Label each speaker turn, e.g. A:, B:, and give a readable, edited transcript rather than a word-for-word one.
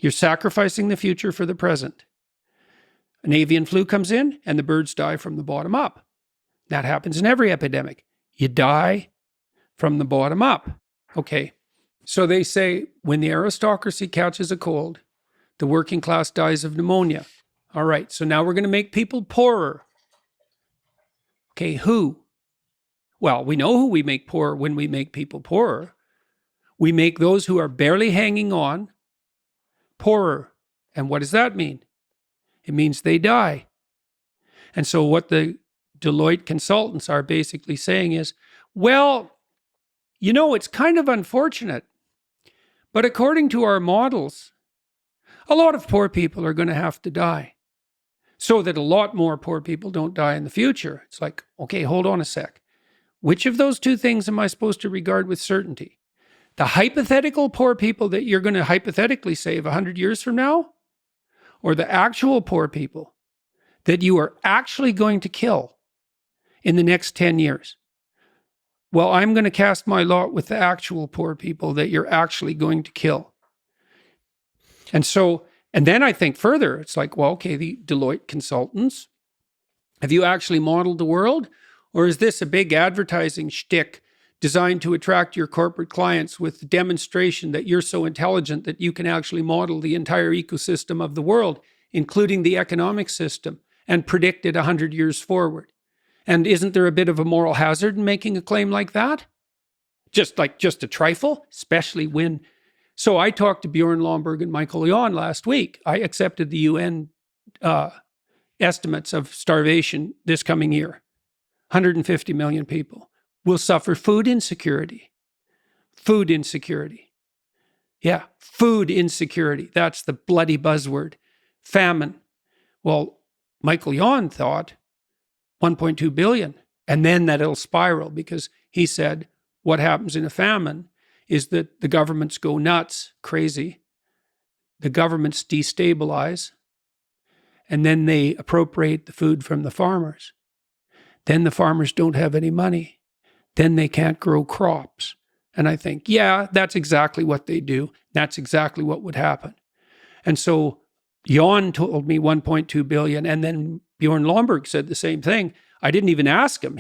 A: You're sacrificing the future for the present. An avian flu comes in and the birds die from the bottom up. That happens in every epidemic. You die from the bottom up. Okay. So they say when the aristocracy catches a cold, the working class dies of pneumonia. All right. So now we're going to make people poorer. Okay. Who? Well, we know who we make poorer when we make people poorer. We make those who are barely hanging on poorer. And what does that mean? It means they die. And so what the Deloitte consultants are basically saying is, well, it's kind of unfortunate, but according to our models, a lot of poor people are going to have to die so that a lot more poor people don't die in the future. It's like, okay, hold on a sec. Which of those two things am I supposed to regard with certainty? The hypothetical poor people that you're going to hypothetically save 100 years from now? Or the actual poor people that you are actually going to kill in the next 10 years? Well, I'm going to cast my lot with the actual poor people that you're actually going to kill. And then I think further, it's like, well, okay, the Deloitte consultants, have you actually modeled the world? Or is this a big advertising shtick designed to attract your corporate clients with the demonstration that you're so intelligent that you can actually model the entire ecosystem of the world, including the economic system, and predict it 100 years forward? And isn't there a bit of a moral hazard in making a claim like that? Just a trifle, especially when... So I talked to Bjorn Lomborg and Michael Jan last week. I accepted the UN estimates of starvation this coming year. 150 million people will suffer food insecurity. Food insecurity. Yeah, food insecurity. That's the bloody buzzword. Famine. Well, Michael Jan thought 1.2 billion. And then that it'll spiral, because he said what happens in a famine is that the governments go nuts, crazy. The governments destabilize. And then they appropriate the food from the farmers. Then the farmers don't have any money. Then they can't grow crops. And I think, yeah, that's exactly what they do. That's exactly what would happen. And so Jan told me 1.2 billion, and then Bjorn Lomborg said the same thing. I didn't even ask him.